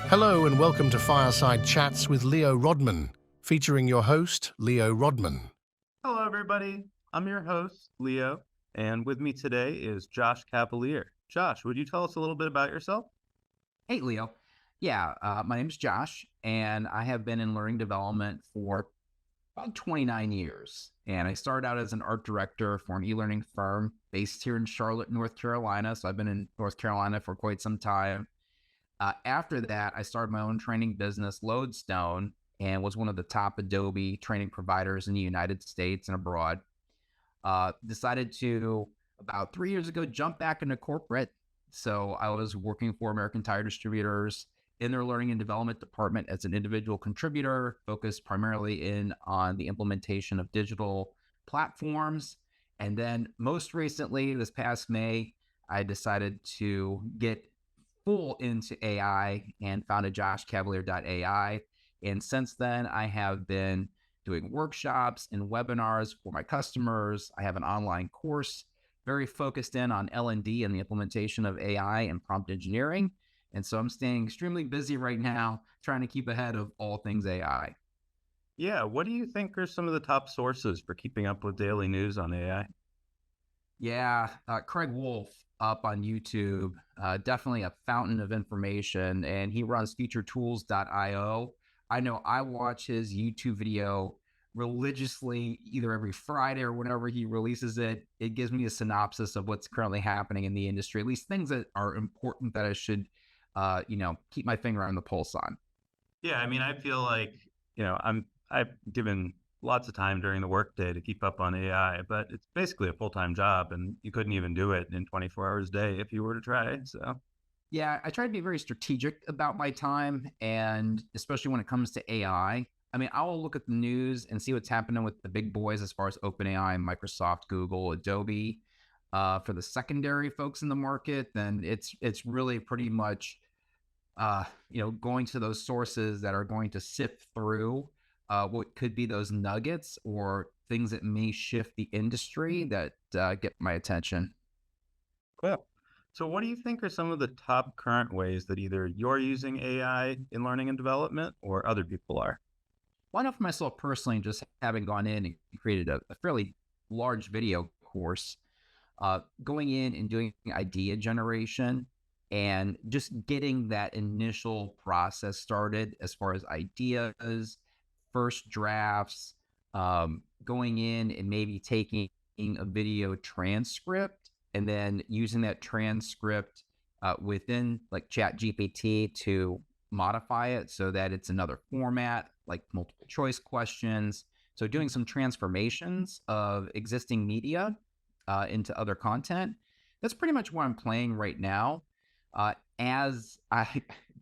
Hello and welcome to Fireside Chats with Leo Rodman, featuring your host, Leo Rodman. Hello, everybody. I'm your host, Leo, and with me today is Josh Cavalier. Josh, would you tell us a little bit about yourself? Hey, Leo. My name's Josh, and I have been in learning development for about 29 years. And I started out as an art director for an e-learning firm based here in Charlotte, North Carolina. So I've been in North Carolina for quite some time. After that, I started my own training business, Lodestone, and was one of the top Adobe training providers in the United States and abroad. Decided to, about 3 years ago, jump back into corporate. So I was working for American Tire Distributors in their learning and development department as an individual contributor, focused primarily on the implementation of digital platforms. And then most recently, this past May, I decided to get full into AI and founded joshcavalier.ai. And since then, I have been doing workshops and webinars for my customers. I have an online course very focused in on L&D and the implementation of AI and prompt engineering. And so I'm staying extremely busy right now trying to keep ahead of all things AI. Yeah, what do you think are some of the top sources for keeping up with daily news on AI? Craig Wolf up on YouTube, definitely a fountain of information, and he runs futuretools.io. I know I watch his YouTube video religiously either every Friday or whenever he releases it. It gives me a synopsis of what's currently happening in the industry, at least things that are important that I should, keep my finger on the pulse on. Yeah, I mean, I feel like, I've given lots of time during the workday to keep up on AI, but it's basically a full-time job and you couldn't even do it in 24 hours a day if you were to try. So Yeah, I try to be very strategic about my time, and especially when it comes to AI. I mean, I will look at the news and see what's happening with the big boys as far as OpenAI, Microsoft, Google, Adobe. For the secondary folks in the market, then it's really pretty much going to those sources that are going to sift through what could be those nuggets or things that may shift the industry that get my attention. cool. So what do you think are some of the top current ways that either you're using AI in learning and development or other people are? Well, I know for myself personally, just having gone in and created a fairly large video course, going in and doing idea generation and just getting that initial process started as far as ideas, first drafts, going in and maybe taking a video transcript and then using that transcript within like Chat GPT to modify it so that it's another format, like multiple choice questions. So doing some transformations of existing media into other content. That's pretty much what I'm playing right now. It's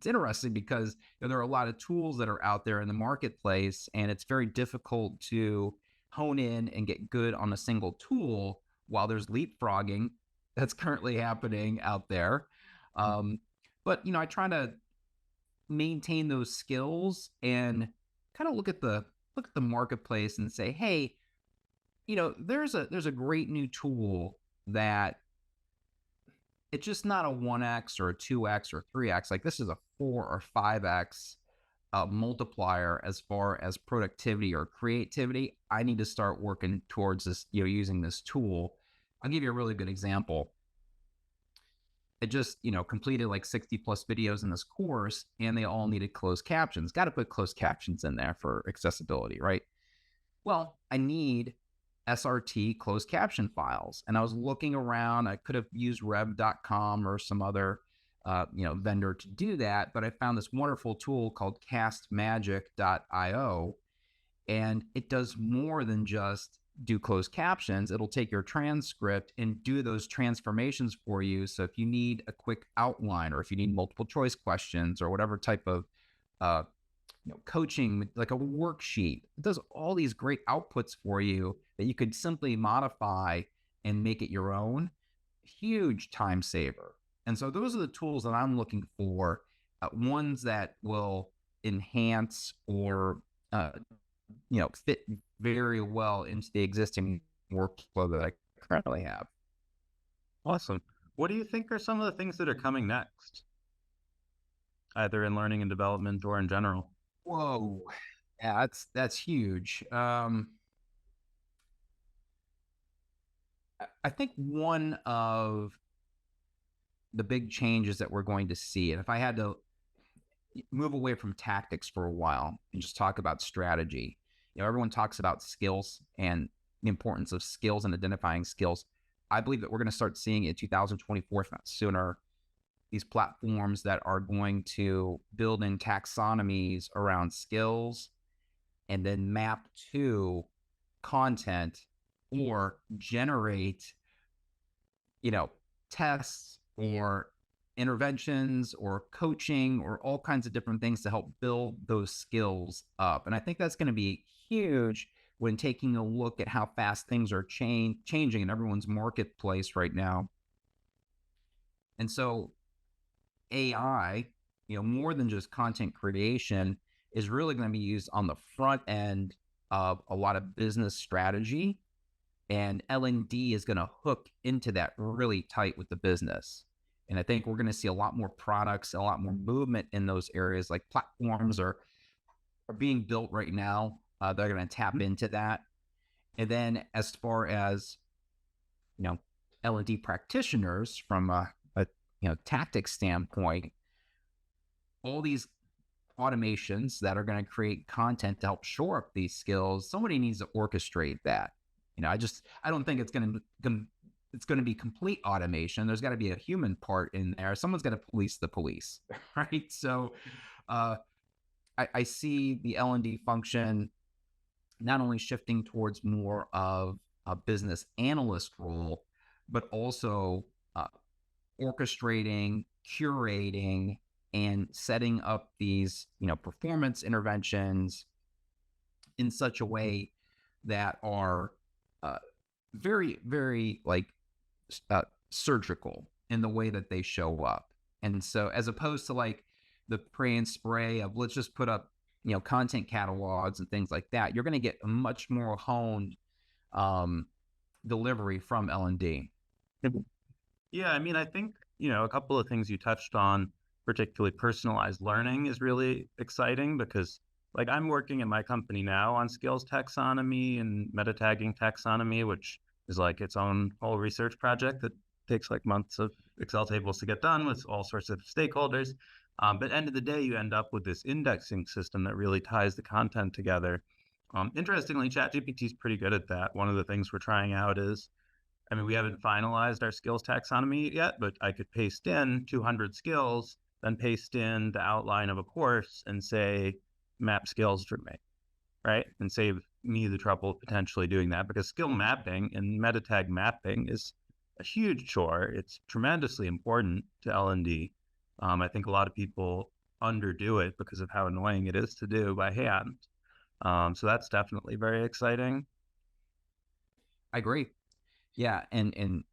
interesting because there are a lot of tools that are out there in the marketplace, and it's very difficult to hone in and get good on a single tool while there's leapfrogging that's currently happening out there. But I try to maintain those skills and kind of look at the marketplace and say, hey, there's a great new tool that it's just not a 1x or a 2x or 3x. Like this is a 4 or 5x multiplier as far as productivity or creativity. I need to start working towards this, using this tool. I'll give you a really good example. I just, completed like 60 plus videos in this course, and they all needed closed captions. Got to put closed captions in there for accessibility, right? Well, I need SRT closed caption files. And I was looking around. I could have used rev.com or some other vendor to do that, but I found this wonderful tool called castmagic.io, and it does more than just do closed captions. It'll take your transcript and do those transformations for you. So if you need a quick outline, or if you need multiple choice questions, or whatever type of coaching, like a worksheet, it does all these great outputs for you that you could simply modify and make it your own. Huge time saver. And so those are the tools that I'm looking for, ones that will enhance or fit very well into the existing workflow that I currently have. Awesome. What do you think are some of the things that are coming next? either in learning and development or in general? Whoa. Yeah, that's huge. I think one of the big changes that we're going to see, and if I had to move away from tactics for a while and just talk about strategy, everyone talks about skills and the importance of skills and identifying skills. I believe that we're going to start seeing in 2024, if not sooner, these platforms that are going to build in taxonomies around skills and then map to content or generate, tests or interventions or coaching or all kinds of different things to help build those skills up. And I think that's going to be huge when taking a look at how fast things are changing in everyone's marketplace right now. And so AI, more than just content creation, is really going to be used on the front end of a lot of business strategy. And L&D is going to hook into that really tight with the business. And I think we're going to see a lot more products, a lot more movement in those areas. Like platforms are being built right now. They're going to tap into that. And then as far as, L&D practitioners from a tactics standpoint, all these automations that are going to create content to help shore up these skills, somebody needs to orchestrate that. I don't think it's going to be complete automation. There's got to be a human part in there. Someone's got to police the police, right? So I see the L&D function not only shifting towards more of a business analyst role, but also orchestrating, curating, and setting up these, performance interventions in such a way that are very, very surgical in the way that they show up. And so as opposed to like the pray and spray of let's just put up, content catalogs and things like that, you're going to get a much more honed delivery from L&D. Yeah, I mean, I think, a couple of things you touched on, particularly personalized learning, is really exciting because like I'm working at my company now on skills taxonomy and meta tagging taxonomy, which is like its own whole research project that takes like months of Excel tables to get done with all sorts of stakeholders. But end of the day, you end up with this indexing system that really ties the content together. Interestingly, ChatGPT is pretty good at that. One of the things we're trying out is, I mean, we haven't finalized our skills taxonomy yet, but I could paste in 200 skills, then paste in the outline of a course and say, map skills for me, right? And save me the trouble of potentially doing that, because skill mapping and meta tag mapping is a huge chore. It's tremendously important to L&D. I think a lot of people underdo it because of how annoying it is to do by hand. So that's definitely very exciting. I agree. Yeah, and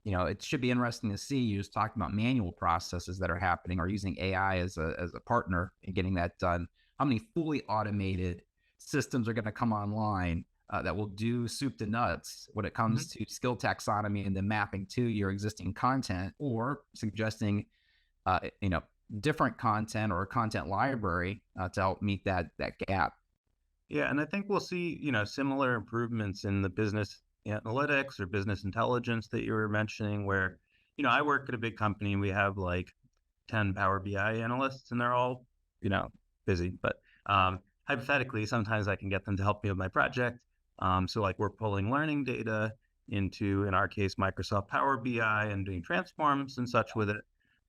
it should be interesting to see. You just talked about manual processes that are happening or using AI as a partner in getting that done. How many fully automated systems are going to come online that will do soup to nuts when it comes to skill taxonomy and then mapping to your existing content or suggesting, different content or a content library to help meet that gap. Yeah, and I think we'll see, similar improvements in the business analytics or business intelligence that you were mentioning, where, I work at a big company and we have like 10 Power BI analysts and they're all, busy. But hypothetically, sometimes I can get them to help me with my project. So like we're pulling learning data into, in our case, Microsoft Power BI and doing transforms and such with it.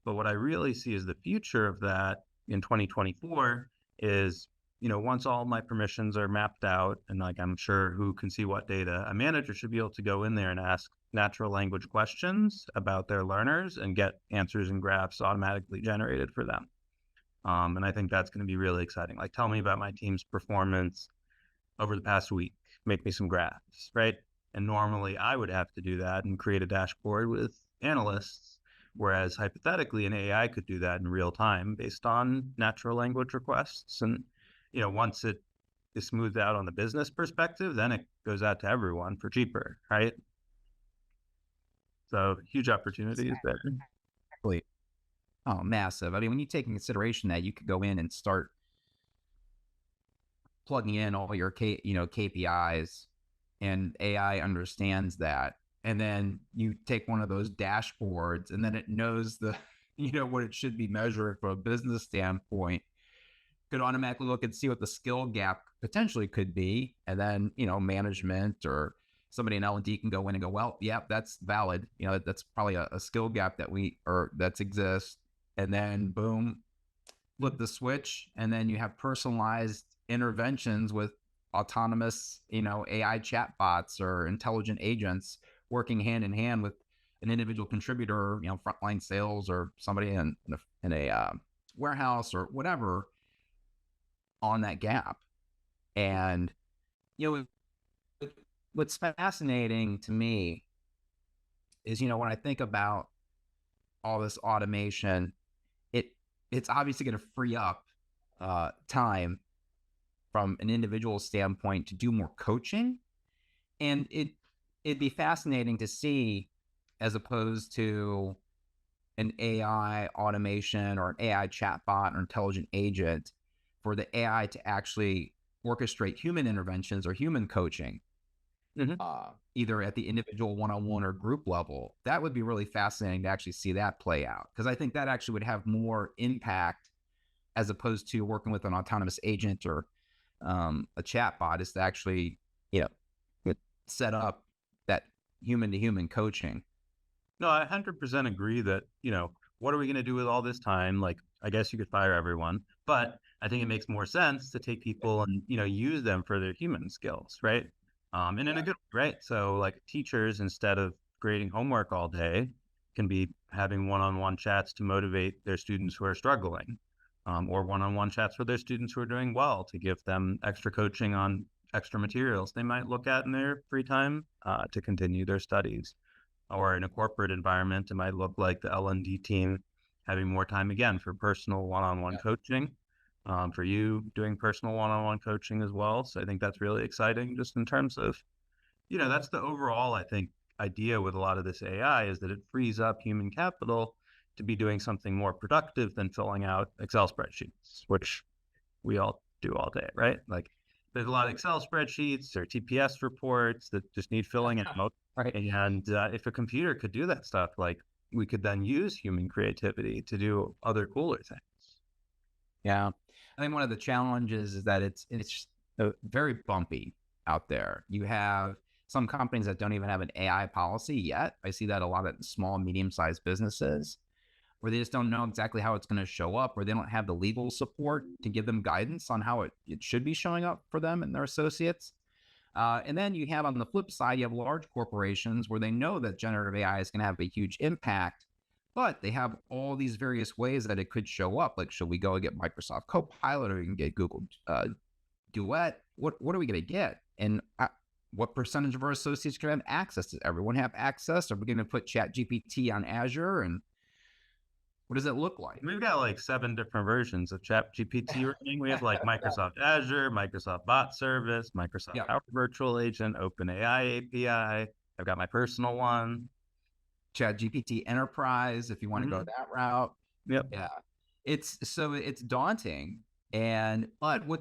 But what I really see as the future of that in 2024 is, once all my permissions are mapped out and like I'm sure who can see what data, a manager should be able to go in there and ask natural language questions about their learners and get answers and graphs automatically generated for them. And I think that's going to be really exciting. Like, tell me about my team's performance over the past week, make me some graphs, right? And normally I would have to do that and create a dashboard with analysts, whereas hypothetically an AI could do that in real time based on natural language requests. And once it is smoothed out on the business perspective, then it goes out to everyone for cheaper, right? So huge opportunities there. Exactly. Oh, massive. I mean, when you take in consideration that you could go in and start plugging in all your KPIs, and AI understands that. And then you take one of those dashboards and then it knows the, what it should be measuring from a business standpoint, could automatically look and see what the skill gap potentially could be. And then, management or somebody in L&D can go in and go, well, yeah, that's valid. That's probably a skill gap that exists. And then boom, flip the switch, and then you have personalized interventions with autonomous, AI chatbots or intelligent agents working hand in hand with an individual contributor, frontline sales or somebody in a warehouse or whatever on that gap. And what's fascinating to me is, when I think about all this automation, it's obviously going to free up time from an individual standpoint to do more coaching. And it'd be fascinating to see, as opposed to an AI automation or an AI chatbot or intelligent agent, for the AI to actually orchestrate human interventions or human coaching, either at the individual one-on-one or group level. That would be really fascinating to actually see that play out, because I think that actually would have more impact as opposed to working with an autonomous agent or a chatbot, is to actually, set up that human-to-human coaching. No, I 100% agree that, what are we going to do with all this time? Like, I guess you could fire everyone, but I think it makes more sense to take people and, use them for their human skills, right? And in a good way, right? So like teachers, instead of grading homework all day, can be having one-on-one chats to motivate their students who are struggling, or one-on-one chats with their students who are doing well, to give them extra coaching on extra materials they might look at in their free time to continue their studies. Or in a corporate environment, it might look like the L&D team having more time again for personal one-on-one coaching, for you doing personal one-on-one coaching as well. So I think that's really exciting, just in terms of, that's the overall, I think, idea with a lot of this AI, is that it frees up human capital to be doing something more productive than filling out Excel spreadsheets, which we all do all day, right? Like, there's a lot of Excel spreadsheets or TPS reports that just need filling out. Right. And if a computer could do that stuff, like, we could then use human creativity to do other cooler things. Yeah. I think one of the challenges is that it's very bumpy out there. You have some companies that don't even have an AI policy yet. I see that a lot at small, medium-sized businesses, where they just don't know exactly how it's going to show up, or they don't have the legal support to give them guidance on how it should be showing up for them and their associates. And then you have, on the flip side, you have large corporations where they know that generative AI is going to have a huge impact, but they have all these various ways that it could show up. Like, should we go and get Microsoft Copilot, or we can get Google Duet? What are we going to get? And what percentage of our associates can have access? Does everyone have access? Are we going to put ChatGPT on Azure? And what does it look like? We've got like 7 different versions of ChatGPT running. We have like Microsoft Azure, Microsoft Bot Service, Microsoft Power Virtual Agent, OpenAI API. I've got my personal one. ChatGPT Enterprise, if you want to go that route. Yep. Yeah. It's daunting. But with,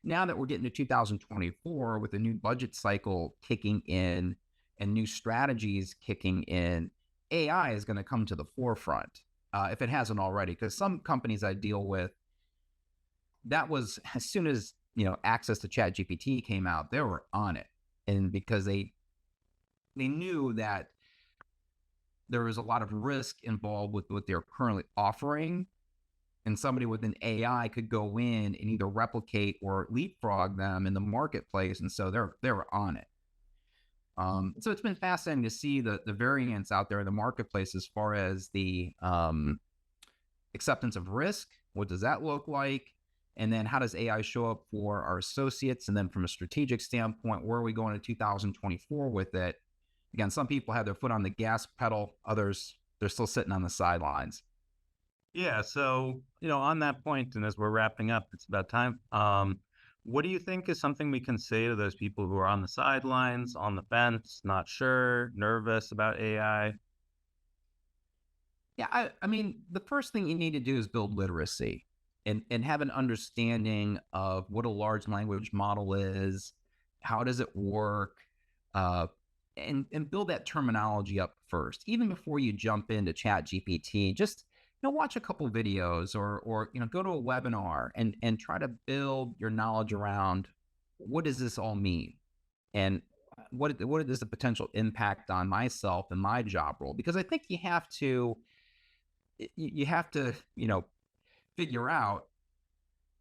now that we're getting to 2024 with a new budget cycle kicking in and new strategies kicking in, AI is going to come to the forefront, if it hasn't already. Because some companies I deal with, that was, as soon as, access to ChatGPT came out, they were on it. And because they knew that there was a lot of risk involved with what they're currently offering, and somebody with an AI could go in and either replicate or leapfrog them in the marketplace. And so they were on it. So it's been fascinating to see the variance out there in the marketplace as far as the acceptance of risk. What does that look like? And then how does AI show up for our associates? And then from a strategic standpoint, where are we going to 2024 with it? Again, some people have their foot on the gas pedal. Others, they're still sitting on the sidelines. Yeah. So, on that point, and as we're wrapping up, it's about time. What do you think is something we can say to those people who are on the sidelines, on the fence, not sure, nervous about AI? Yeah, I mean, the first thing you need to do is build literacy and have an understanding of what a large language model is, how does it work, uh, and build that terminology up first, even before you jump into Chat GPT. Just watch a couple videos or go to a webinar and try to build your knowledge around what does this all mean and what is the potential impact on myself and my job role, because I think you have to, figure out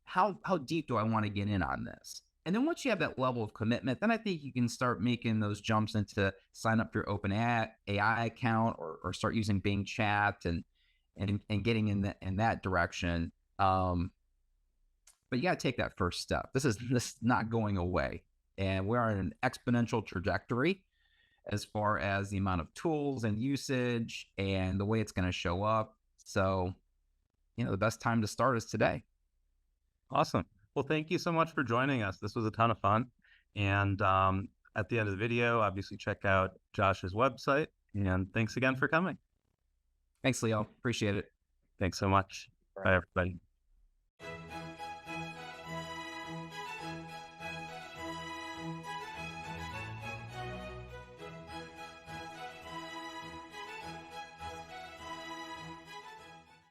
how deep do I want to get in on this. And then once you have that level of commitment, then I think you can start making those jumps into sign up for your open AI account or start using Bing Chat and getting in that direction. But you got to take that first step. This is not going away, and we're on an exponential trajectory as far as the amount of tools and usage and the way it's going to show up. So, the best time to start is today. Awesome. Well, thank you so much for joining us. This was a ton of fun. And at the end of the video, obviously check out Josh's website. And thanks again for coming. Thanks, Leo. Appreciate it. Thanks so much. Bye, everybody.